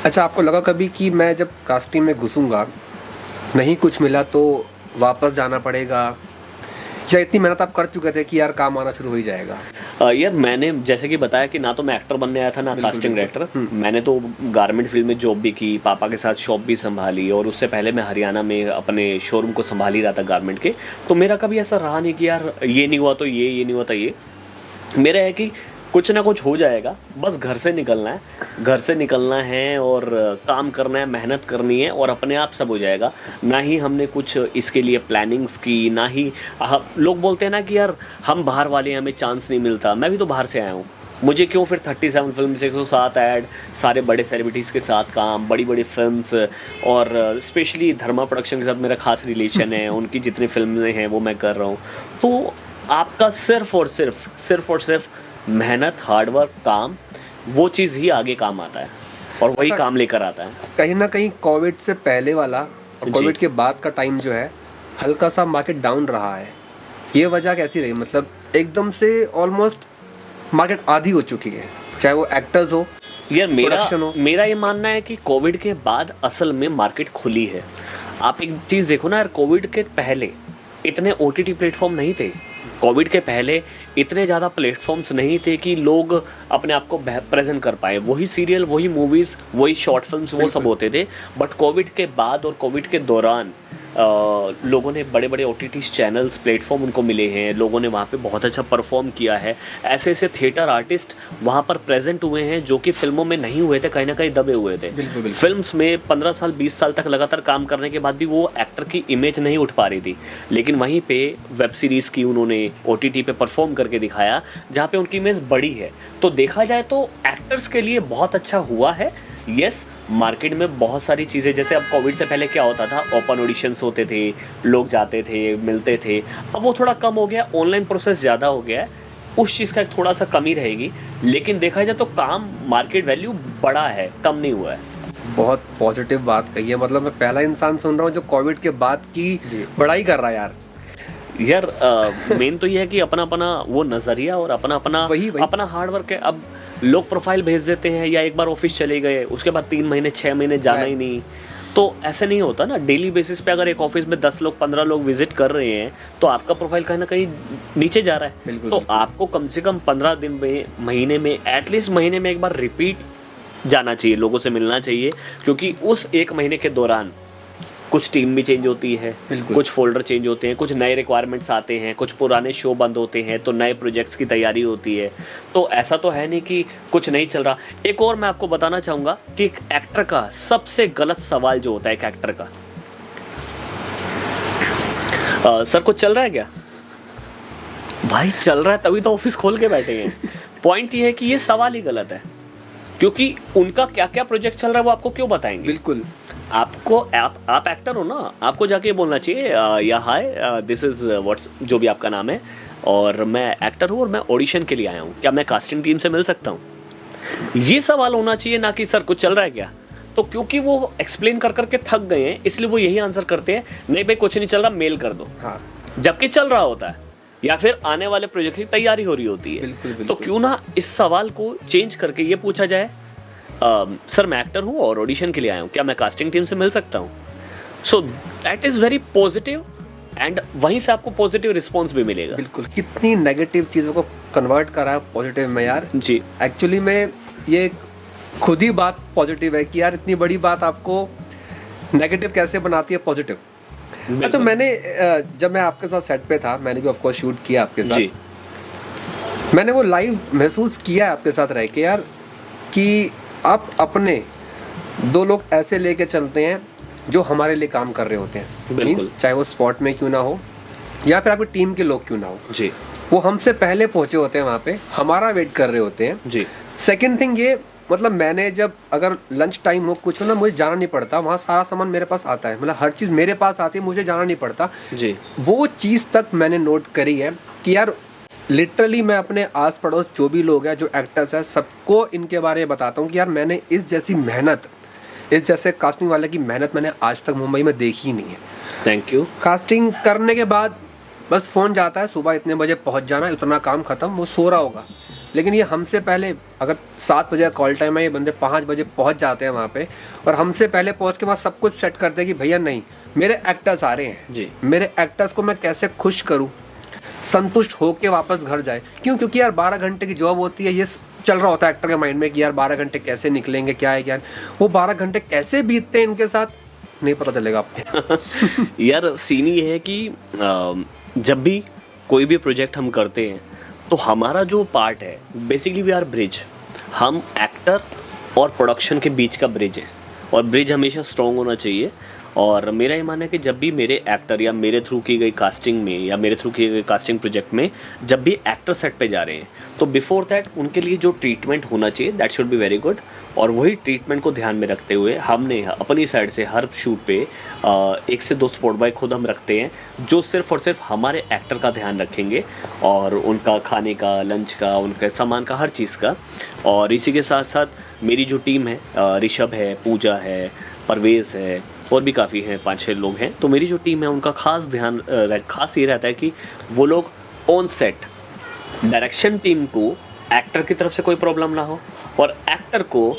अच्छा, आपको लगा कभी कि मैं जब कास्टिंग में घुसूंगा नहीं कुछ मिला तो वापस जाना पड़ेगा, या इतनी मेहनत आप कर चुके थे कि यार काम आना शुरू हो ही जाएगा? यार मैंने जैसे कि बताया कि ना तो मैं एक्टर बनने आया था ना कास्टिंग डायरेक्टर। मैंने तो गारमेंट फील्ड में जॉब भी की, पापा के साथ शॉप भी संभाली, और उससे पहले मैं हरियाणा में अपने शोरूम को संभाल ही रहा था गारमेंट के। तो मेरा कभी ऐसा रहा नहीं कि यार ये नहीं हुआ तो ये नहीं हुआ तो ये। मेरा है कि कुछ ना कुछ हो जाएगा, बस घर से निकलना है और काम करना है, मेहनत करनी है और अपने आप सब हो जाएगा। ना ही हमने कुछ इसके लिए प्लानिंग्स की, ना ही लोग बोलते हैं ना कि यार हम बाहर वाले हैं, हमें चांस नहीं मिलता। मैं भी तो बाहर से आया हूँ, मुझे क्यों फिर 37 फिल्म, 107 ऐड, सारे बड़े सेलिब्रिटीज़ के साथ काम, बड़ी बड़ी फिल्म्स, और स्पेशली धर्मा प्रोडक्शन के साथ मेरा खास रिलेशन है। उनकी जितनी फिल्में हैं वो मैं कर रहा हूँ। तो आपका सिर्फ और सिर्फ मेहनत, हार्डवर्क, काम, वो चीज़ ही आगे काम आता है और वही काम लेकर आता है। कहीं ना कहीं कोविड से पहले वाला और कोविड के बाद का टाइम जो है हल्का सा मार्केट डाउन रहा है, ये वजह कैसी रही? मतलब एकदम से ऑलमोस्ट मार्केट आधी हो चुकी है, चाहे वो एक्टर्स हो यार। मेरा ये मानना है कि कोविड के बाद असल में मार्केट खुली है। आप एक चीज़ देखो ना यार, कोविड के पहले इतने OTT प्लेटफॉर्म नहीं थे। कोविड के पहले इतने ज़्यादा प्लेटफॉर्म्स नहीं थे कि लोग अपने आप को प्रेजेंट कर पाए। वही सीरियल, वही मूवीज़, वही शॉर्ट फिल्म्स, वो सब होते थे। बट कोविड के बाद और कोविड के दौरान लोगों ने बड़े बड़े OTT चैनल्स, प्लेटफॉर्म उनको मिले हैं। लोगों ने वहाँ पे बहुत अच्छा परफॉर्म किया है। ऐसे ऐसे थिएटर आर्टिस्ट वहाँ पर प्रेजेंट हुए हैं जो कि फिल्मों में नहीं हुए थे, कहीं ना कहीं दबे हुए थे। फिल्म्स में 15 साल 20 साल तक लगातार काम करने के बाद भी वो एक्टर की इमेज नहीं उठ पा रही थी। लेकिन वहीं पे वेब सीरीज़ की उन्होंने OTT पे परफॉर्म करके दिखाया, जहाँ पे उनकी इमेज बड़ी है। तो देखा जाए तो एक्टर्स के लिए बहुत अच्छा हुआ है। यस, मार्केट में बहुत सारी चीज़ें, जैसे अब कोविड से पहले क्या होता था, ओपन ऑडिशंस होते थे, लोग जाते थे, मिलते थे। अब वो थोड़ा कम हो गया, ऑनलाइन प्रोसेस ज़्यादा हो गया है, उस चीज़ का थोड़ा सा कमी रहेगी। लेकिन देखा जाए तो काम, मार्केट वैल्यू बड़ा है, कम नहीं हुआ है। बहुत पॉजिटिव बात कही है। मतलब मैं पहला इंसान सुन रहा हूँ जो कोविड के बाद की बड़ाई कर रहा है यार। मेन तो ये है कि अपना अपना वो नज़रिया और अपना अपना हार्डवर्क है। अब लोग प्रोफाइल भेज देते हैं या एक बार ऑफिस चले गए, उसके बाद 3 महीने 6 महीने जाना ही नहीं। तो ऐसे नहीं होता ना। डेली बेसिस पे अगर एक ऑफिस में 10 लोग 15 लोग विजिट कर रहे हैं तो आपका प्रोफाइल कहीं ना कहीं नीचे जा रहा है। तो आपको कम से कम 15 दिन में, महीने में, एटलीस्ट महीने में एक बार रिपीट जाना चाहिए, लोगों से मिलना चाहिए। क्योंकि उस 1 महीने के दौरान कुछ टीम भी चेंज होती है, कुछ फोल्डर चेंज होते हैं, कुछ नए रिक्वायरमेंट्स आते हैं, कुछ पुराने शो बंद होते हैं, तो नए प्रोजेक्ट्स की तैयारी होती है। तो ऐसा तो है नहीं कि कुछ नहीं चल रहा। एक और मैं आपको बताना चाहूँगा कि एक एक्टर का सबसे गलत सवाल जो होता है एक एक्टर का, सर कुछ चल रहा है क्या? भाई चल रहा है तभी तो ऑफिस खोल के बैठे हैं। पॉइंट ये है कि ये सवाल ही गलत है, क्योंकि उनका क्या क्या प्रोजेक्ट चल रहा है वो आपको क्यों बताएंगे? बिल्कुल। आपको आप एक्टर हो ना, आपको जाके बोलना चाहिए या हाय दिस इज व्हाट्स जो भी आपका नाम है, और मैं एक्टर हूँ और मैं ऑडिशन के लिए आया हूँ, क्या मैं कास्टिंग टीम से मिल सकता हूँ? ये सवाल होना चाहिए, ना कि सर कुछ चल रहा है क्या। तो क्योंकि वो एक्सप्लेन कर करके थक गए हैं, इसलिए वो यही आंसर करते हैं, नहीं भाई कुछ नहीं चल रहा, मेल कर दो। हाँ। जबकि चल रहा होता है, या फिर आने वाले प्रोजेक्ट की तैयारी हो रही होती है। बिल्कुल, बिल्कुल। तो क्यों ना इस सवाल को चेंज करके ये पूछा जाए, सर मैं एक्टर हूँ और ऑडिशन के लिए आया हूँ, क्या मैं कास्टिंग टीम से मिल सकता हूँ? So that is very positive, and वहीं से आपको पॉजिटिव रिस्पॉन्स भी मिलेगा। बिल्कुल, कितनी नेगेटिव चीज़ों को कन्वर्ट करा है पॉजिटिव में यार। जी एक्चुअली में ये खुद ही बात पॉजिटिव है कि यार इतनी बड़ी बात आपको नेगेटिव कैसे बनाती है पॉजिटिव। अच्छा, मैंने जब मैं आपके साथ सेट पे था, मैंने भी ऑफ कोर्स शूट किया आपके साथ जी। मैंने वो लाइव महसूस किया है आपके साथ रह के यार, कि आप अपने दो लोग ऐसे लेके चलते हैं जो हमारे लिए काम कर रहे होते हैं। बिल्कुल। Means, चाहे वो स्पॉट में क्यों ना हो या फिर आपकी टीम के लोग क्यों ना हो, जी वो हमसे पहले पहुंचे होते हैं वहाँ पे, हमारा वेट कर रहे होते हैं। जी सेकंड थिंग ये, मतलब मैंने जब अगर लंच टाइम हो कुछ हो ना, मुझे जाना नहीं पड़ता, वहाँ सारा सामान मेरे पास आता है, मतलब हर चीज़ मेरे पास आती है, मुझे जाना नहीं पड़ता। जी वो चीज़ तक मैंने नोट करी है कि यार लिटरली मैं अपने आस पड़ोस जो भी लोग हैं, जो एक्टर्स हैं, सबको इनके बारे में बताता हूँ कि यार मैंने इस जैसी मेहनत, इस जैसे कास्टिंग वाले की मेहनत मैंने आज तक मुंबई में देखी ही नहीं है। Thank you. कास्टिंग करने के बाद बस फ़ोन जाता है, सुबह इतने बजे पहुंच जाना, इतना काम खत्म, वो सो रहा होगा। लेकिन ये हमसे पहले, अगर 7 बजे कॉल टाइम है, ये बंदे 5 बजे पहुंच जाते हैं वहाँ पे, और हमसे पहले पहुंच के बाद सब कुछ सेट करते हैं कि भैया नहीं, मेरे एक्टर्स आ रहे हैं जी। मेरे एक्टर्स को मैं कैसे खुश करूँ, संतुष्ट होके वापस घर जाए। क्यों? क्योंकि यार 12 घंटे की जॉब होती है, ये चल रहा होता है एक्टर के माइंड में कि यार 12 घंटे कैसे निकलेंगे, क्या है क्या है। वो 12 घंटे कैसे बीतते हैं इनके साथ नहीं पता चलेगा आपको। यार सीन ये है कि जब भी कोई भी प्रोजेक्ट हम करते हैं तो हमारा जो पार्ट है, बेसिकली वी आर ब्रिज। हम एक्टर और प्रोडक्शन के बीच का ब्रिज है, और ब्रिज हमेशा स्ट्रॉन्ग होना चाहिए। और मेरा ये मानना है कि जब भी मेरे एक्टर या मेरे थ्रू की गई कास्टिंग में या मेरे थ्रू किए गए कास्टिंग प्रोजेक्ट में जब भी एक्टर सेट पे जा रहे हैं, तो बिफोर दैट उनके लिए जो ट्रीटमेंट होना चाहिए that should be very good. और वही ट्रीटमेंट को ध्यान में रखते हुए हमने अपनी साइड से हर शूट पे 1 से 2 स्पॉट बॉय खुद हम रखते हैं, जो सिर्फ और सिर्फ हमारे एक्टर का ध्यान रखेंगे, और उनका खाने का, लंच का, उनके सामान का, हर चीज़ का। और इसी के साथ साथ मेरी जो टीम है, ऋषभ है, पूजा है, परवेज़ है, और भी काफ़ी हैं, 5-6 लोग हैं। तो मेरी जो टीम है उनका खास ध्यान खास ये रहता है कि वो लोग ऑन सेट डायरेक्शन टीम को एक्टर की तरफ से कोई प्रॉब्लम ना हो, और एक्टर को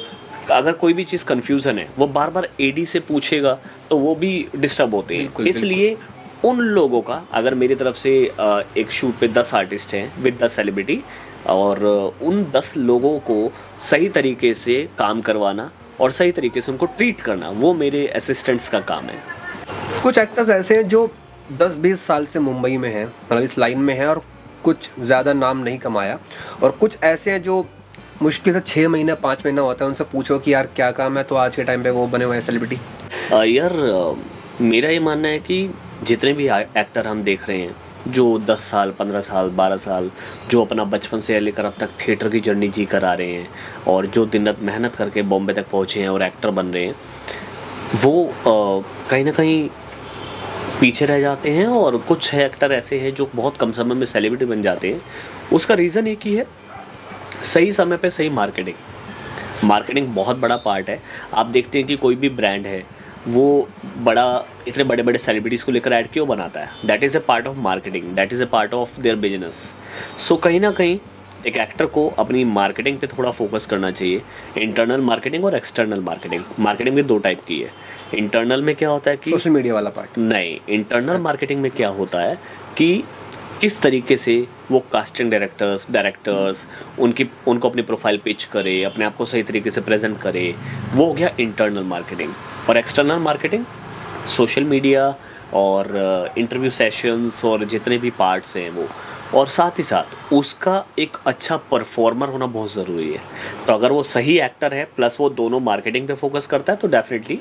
अगर कोई भी चीज़ कन्फ्यूज़न है वो बार बार एडी से पूछेगा तो वो भी डिस्टर्ब होते हैं। बिल्कुल, इसलिए उन लोगों का, अगर मेरी तरफ से एक शूट पे 10 आर्टिस्ट हैं विद 10 सेलिब्रिटी, और उन 10 लोगों को सही तरीके से काम करवाना और सही तरीके से उनको ट्रीट करना, वो मेरे असिस्टेंट्स का काम है। कुछ एक्टर्स ऐसे हैं जो 10-20 साल से मुंबई में हैं, मतलब इस लाइन में हैं, और कुछ ज़्यादा नाम नहीं कमाया, और कुछ ऐसे हैं जो मुश्किल से 6 महीना 5 महीना होता है, उनसे पूछो कि यार क्या काम है, तो आज के टाइम पे वो बने हुए हैं सेलिब्रिटी। यार मेरा ये मानना है कि जितने भी एक्टर हम देख रहे हैं जो 10 साल, 15 साल, 12 साल, जो अपना बचपन से लेकर अब तक थिएटर की जर्नी जी कर आ रहे हैं, और जो दिन रात मेहनत करके बॉम्बे तक पहुँचे हैं और एक्टर बन रहे हैं, वो कहीं ना कहीं पीछे रह जाते हैं। और कुछ एक्टर ऐसे हैं जो बहुत कम समय में सेलिब्रिटी बन जाते हैं। उसका रीज़न एक ही है, सही समय पे सही मार्केटिंग। मार्केटिंग बहुत बड़ा पार्ट है। आप देखते हैं कि कोई भी ब्रांड है वो इतने बड़े बड़े सेलिब्रिटीज़ को लेकर ऐड क्यों बनाता है? That is a part of marketing, that is a part of their business. So कहीं ना कहीं एक एक्टर को अपनी मार्केटिंग पे थोड़ा फोकस करना चाहिए। इंटरनल मार्केटिंग और एक्सटर्नल मार्केटिंग। मार्केटिंग भी 2 टाइप की है। इंटरनल में क्या होता है कि सोशल मीडिया वाला पार्ट। नहीं, इंटरनल मार्केटिंग में क्या होता है कि किस तरीके से वो कास्टिंग डायरेक्टर्स उनको अपनी प्रोफाइल पिच करे, अपने आप को सही तरीके से प्रेजेंट करे, वो हो गया इंटरनल मार्केटिंग। और एक्सटर्नल मार्केटिंग सोशल मीडिया और इंटरव्यू सेशंस और जितने भी पार्ट्स हैं वो, और साथ ही साथ उसका एक अच्छा परफॉर्मर होना बहुत ज़रूरी है। तो अगर वो सही एक्टर है प्लस वो दोनों मार्केटिंग पे फोकस करता है तो डेफिनेटली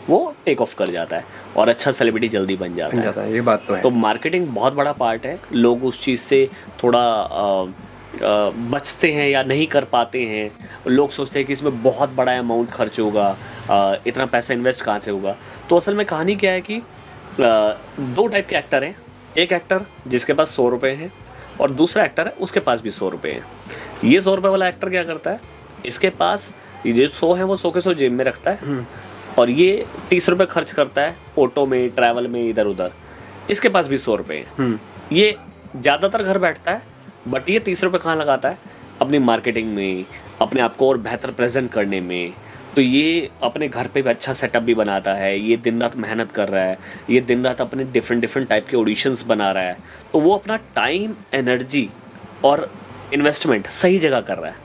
वो टेक ऑफ कर जाता है और अच्छा सेलिब्रिटी जल्दी बन जाता है। ये बात तो है। तो मार्केटिंग बहुत बड़ा पार्ट है। लोग उस चीज़ से थोड़ा बचते हैं या नहीं कर पाते हैं। लोग सोचते हैं कि इसमें बहुत बड़ा अमाउंट खर्च होगा, इतना पैसा इन्वेस्ट कहाँ से होगा। तो असल में कहानी क्या है कि दो टाइप के एक्टर हैं। एक एक्टर जिसके पास 100 रुपये हैं और दूसरा एक्टर है उसके पास भी 100 रुपये हैं। ये 100 रुपये वाला एक्टर क्या करता है, इसके पास ये जो 100 है वो 100 के 100 जेब में रखता है और ये 30 रुपये खर्च करता है ऑटो में, ट्रैवल में, इधर उधर। इसके पास भी 100 रुपये हैं। ये ज़्यादातर घर बैठता है बट ये 30 रुपये कहाँ लगाता है, अपनी मार्केटिंग में, अपने आप को और बेहतर प्रेजेंट करने में। तो ये अपने घर पे भी अच्छा सेटअप भी बनाता है, ये दिन रात मेहनत कर रहा है, ये दिन रात अपने डिफरेंट टाइप के ऑडिशंस बना रहा है। तो वो अपना टाइम, एनर्जी और इन्वेस्टमेंट सही जगह कर रहा है।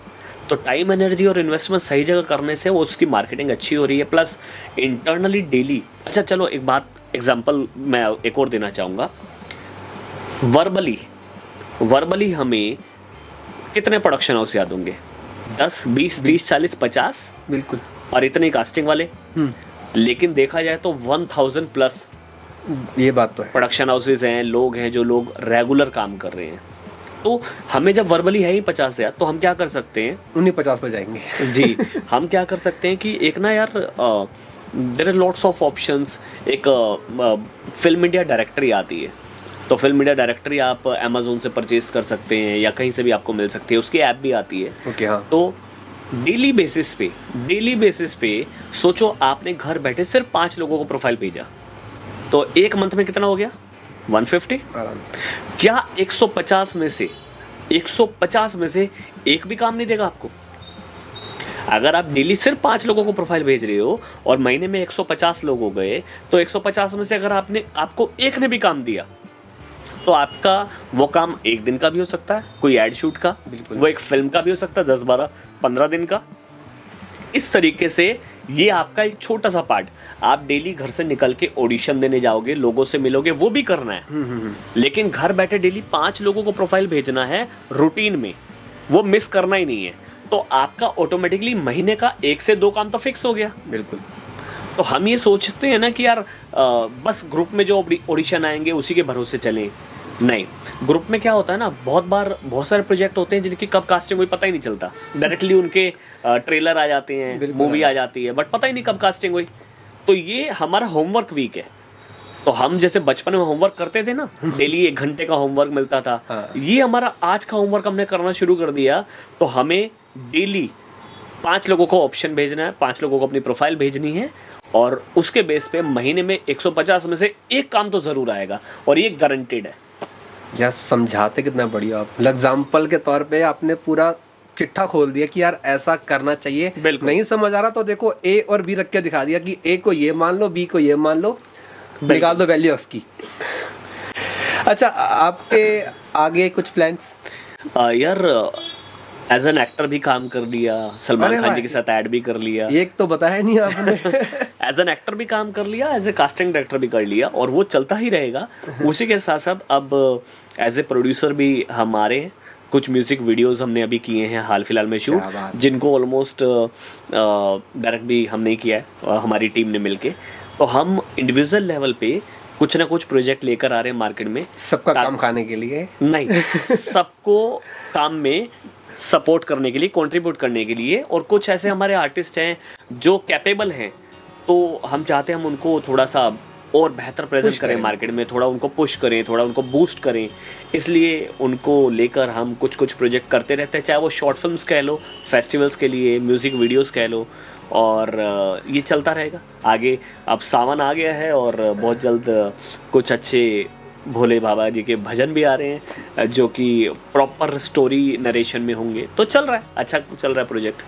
तो टाइम, एनर्जी और इन्वेस्टमेंट सही जगह करने से वो उसकी मार्केटिंग अच्छी हो रही है। प्लस इंटरनली डेली, अच्छा चलो एक बात एग्जाम्पल मैं एक और देना चाहूँगा। वर्बली हमें कितने प्रोडक्शन हाउस याद होंगे? 10, 20, 30, 40, 50 बिल्कुल। और इतने कास्टिंग वाले। लेकिन देखा जाए तो 1000 प्लस ये बात तो है, प्रोडक्शन हाउसेज हैं, लोग हैं जो लोग रेगुलर काम कर रहे हैं। तो हमें जब वर्बली है ही 50,000 तो हम क्या कर सकते हैं, 1950 पे जाएंगे जी हम क्या कर सकते हैं कि एक ना यार there are lots of options. एक फिल्म इंडिया डायरेक्टरी आती है, तो फिल्म इंडिया डायरेक्टरी आप अमेजोन से परचेज कर सकते हैं या कहीं से भी आपको मिल सकती है। उसकी ऐप भी आती है। ओके हाँ। तो डेली बेसिस पे सोचो आपने घर बैठे सिर्फ 5 लोगों को प्रोफाइल भेजा तो एक मंथ में कितना हो गया? 150। आराम। क्या 150 में से एक भी काम नहीं देगा आपको? अगर आप डेली सिर्फ 5 लोगों को प्रोफाइल भेज रहे हो और महीने में 150 लोग हो गए तो 150 में से अगर आपको एक ने भी काम दिया तो आपका वो काम एक दिन का भी हो सकता है, कोई एड शूट का, वो एक फिल्म का भी हो सकता है, 10, 12, 15 दिन का। इस तरीके से ये आपका एक छोटा सा पार्ट। आप डेली घर से निकल के ऑडिशन देने जाओगे, लोगों से मिलोगे, वो भी करना है। लेकिन घर बैठे डेली 5 लोगों को प्रोफाइल भेजना है रूटीन में, वो मिस करना ही नहीं है। तो आपका ऑटोमेटिकली महीने का 1 से 2 काम तो फिक्स हो गया। बिल्कुल। तो हम ये सोचते हैं ना कि यार बस ग्रुप में जो ऑडिशन आएंगे उसी के भरोसे चलें। नहीं, ग्रुप में क्या होता है ना, बहुत सारे प्रोजेक्ट होते हैं जिनकी कब कास्टिंग हुई पता ही नहीं चलता। डायरेक्टली उनके ट्रेलर आ जाते हैं, मूवी आ जाती है, बट पता ही नहीं कब कास्टिंग हुई। तो ये हमारा होमवर्क वीक है। तो हम जैसे बचपन में होमवर्क करते थे ना, डेली 1 घंटे का होमवर्क मिलता था। ये हमारा आज का होमवर्क हमने करना शुरू कर दिया। तो हमें डेली 5 लोगों को ऑप्शन भेजना है, 5 लोगों को अपनी प्रोफाइल भेजनी है और उसके बेस पे महीने में 150 में से एक काम तो जरूर आएगा और ये गारंटेड है। यार समझाते कितना बढ़िया आप, एग्जाम्पल के तौर पे आपने पूरा चिट्ठा खोल दिया कि यार ऐसा करना चाहिए। नहीं समझ आ रहा तो देखो ए और बी रख के दिखा दिया कि ए को ये मान लो, बी को ये मान लो, निकाल दो वैल्यू उसकी। अच्छा, आपके आगे कुछ प्लान्स? यार एज एन एक्टर भी काम कर लिया, सलमान खान जी के साथ ऐड भी कर लिया। एक तो बताया नहीं आपने। एज एन एक्टर भी काम कर लिया, एज ए कास्टिंग डायरेक्टर भी कर लिया और वो चलता ही रहेगा। उसी के साथ साथ अब एज ए प्रोड्यूसर भी हमारे कुछ म्यूजिक वीडियोस हमने अभी किए हैं हाल फिलहाल में शूट, जिनको ऑलमोस्ट डायरेक्ट भी हमने किया है हमारी टीम ने मिलके। तो हम इंडिविजुअल लेवल पे कुछ ना कुछ प्रोजेक्ट लेकर आ रहे हैं मार्केट में। सबका काम खाने के लिए नहीं, सबको काम में सपोर्ट करने के लिए, कंट्रीब्यूट करने के लिए। और कुछ ऐसे हमारे आर्टिस्ट हैं जो कैपेबल हैं, तो हम चाहते हैं हम उनको थोड़ा सा और बेहतर प्रेजेंट करें मार्केट में, थोड़ा उनको पुश करें, थोड़ा उनको बूस्ट करें। इसलिए उनको लेकर हम कुछ प्रोजेक्ट करते रहते हैं, चाहे वो शॉर्ट फिल्म्स कह लो, फेस्टिवल्स के लिए म्यूज़िक वीडियोस कह लो, और ये चलता रहेगा आगे। अब सावन आ गया है और बहुत जल्द कुछ अच्छे भोले बाबा जी के भजन भी आ रहे हैं जो कि प्रॉपर स्टोरी नरेशन में होंगे। तो चल रहा है, अच्छा चल रहा है प्रोजेक्ट।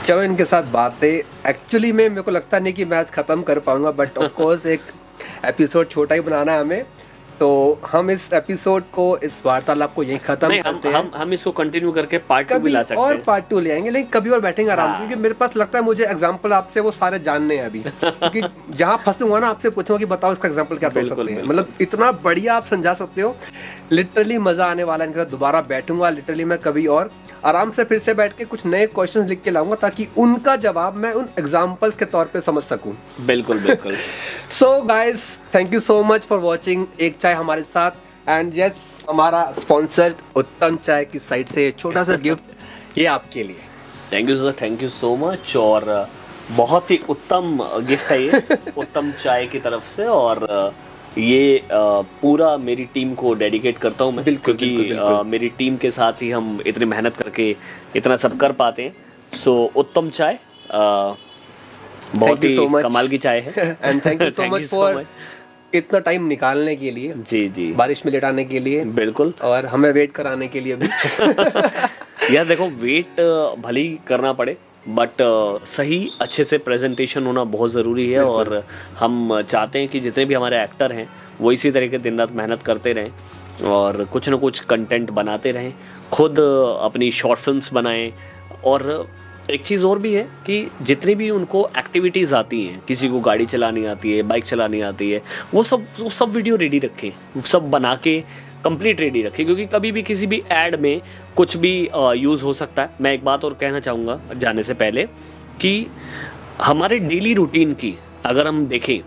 चलो, इनके साथ बातें एक्चुअली में मेरे को लगता नहीं कि मैं आज ख़त्म कर पाऊंगा, बट ऑफ कोर्स एक एपिसोड छोटा ही बनाना है हमें, तो हम इस एपिसोड को, इस वार्तालाप को यहीं खत्म करते हैं। हम इसको कंटिन्यू करके पार्ट 2 भी ला सकते हैं और पार्ट 2 ले आएंगे, लेकिन कभी और बैठेंगे आराम से, क्योंकि मेरे पास लगता है मुझे एग्जांपल आपसे वो सारे जानने हैं अभी। क्योंकि जहाँ फंसूंगा ना, आपसे पूछूंगा कि बताओ इसका एग्जांपल क्या हो सकते हैं। मतलब इतना बढ़िया आप समझा सकते हो, लिटरली मजा आने वाला है इनके साथ। दोबारा बैठूंगा लिटरली मैं कभी और आराम से फिर से बैठ के कुछ नए क्वेश्चंस लिख के लाऊंगा ताकि उनका जवाब मैं उन एग्जांपल्स के तौर पे समझ सकूं। बिल्कुल बिल्कुल। So guys, thank you so much for watching एक चाय हमारे साथ। एंड यस, हमारा स्पॉन्सर उत्तम चाय की साइड से छोटा सा गिफ्ट ये आपके लिए। Thank you sir, thank you so much. और बहुत ही उत्तम गिफ्ट है ये उत्तम चाय की तरफ से। और ये पूरा मेरी टीम को डेडिकेट करता हूँ मैं, क्योंकि मेरी टीम के साथ ही हम इतनी मेहनत करके इतना सब कर पाते हैं। सो उत्तम चाय बहुत ही कमाल की चाय है। And thank you so much for इतना टाइम निकालने के लिए, जी जी, बारिश में लेटाने के लिए, बिल्कुल, और हमें वेट कराने के लिए भी। यार देखो, वेट भले ही करना पड़े बट सही अच्छे से प्रेजेंटेशन होना बहुत ज़रूरी है। और हम चाहते हैं कि जितने भी हमारे एक्टर हैं वो इसी तरह के दिन रात मेहनत करते रहें और कुछ ना कुछ कंटेंट बनाते रहें, खुद अपनी शॉर्ट फिल्म्स बनाएं। और एक चीज़ और भी है कि जितनी भी उनको एक्टिविटीज़ आती हैं, किसी को गाड़ी चलानी आती है, बाइक चलानी आती है, वो सब वीडियो रेडी रखें, सब बना के कंप्लीट रेडी रखें, क्योंकि कभी भी किसी भी ऐड में कुछ भी यूज़ हो सकता है। मैं एक बात और कहना चाहूँगा जाने से पहले कि हमारे डेली रूटीन की अगर हम देखें,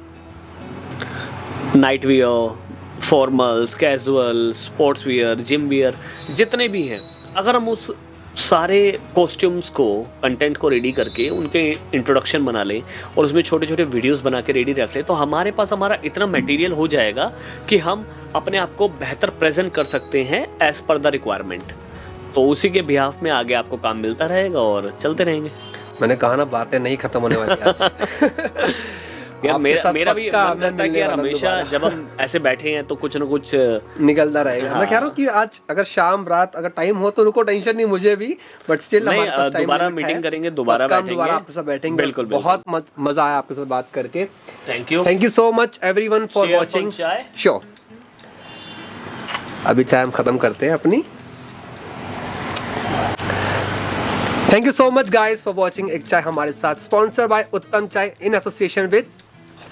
night wear, formals, casual, sports wear, gym wear, जितने भी हैं, अगर हम उस सारे कॉस्ट्यूम्स को, कंटेंट को रेडी करके उनके इंट्रोडक्शन बना लें और उसमें छोटे छोटे वीडियोस बना के रेडी रख लें, तो हमारे पास हमारा इतना मटेरियल हो जाएगा कि हम अपने आप को बेहतर प्रेजेंट कर सकते हैं एज पर द रिक्वायरमेंट। तो उसी के बिहाफ में आगे आपको काम मिलता रहेगा और चलते रहेंगे। मैंने कहा ना, बातें नहीं खत्म होने वाली आज। यार मेरा भी मन करता है कि यार हमेशा जब हम ऐसे बैठे हैं तो कुछ ना कुछ निकलता रहेगा। मैं कह रहा हूँ कि आज अगर शाम रात अगर टाइम हो तो उनको टेंशन नहीं, मुझे भी, बट स्टिल हमारे पास टाइम दोबारा मीटिंग करेंगे, दोबारा आपके साथ बैठेंगे। बिल्कुल, बहुत मजा आया आपके साथ बात करके। Thank you so much everyone for watching. Sure, अभी चाय हम खत्म करते हैं अपनी। Thank you so much guys for watching एक चाय हमारे साथ, स्पॉन्सर बाय उत्तम चाय in association with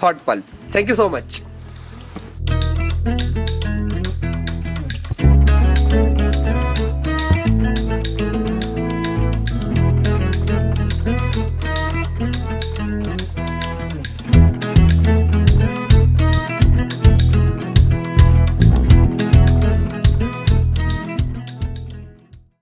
thought pulp. Thank you so much.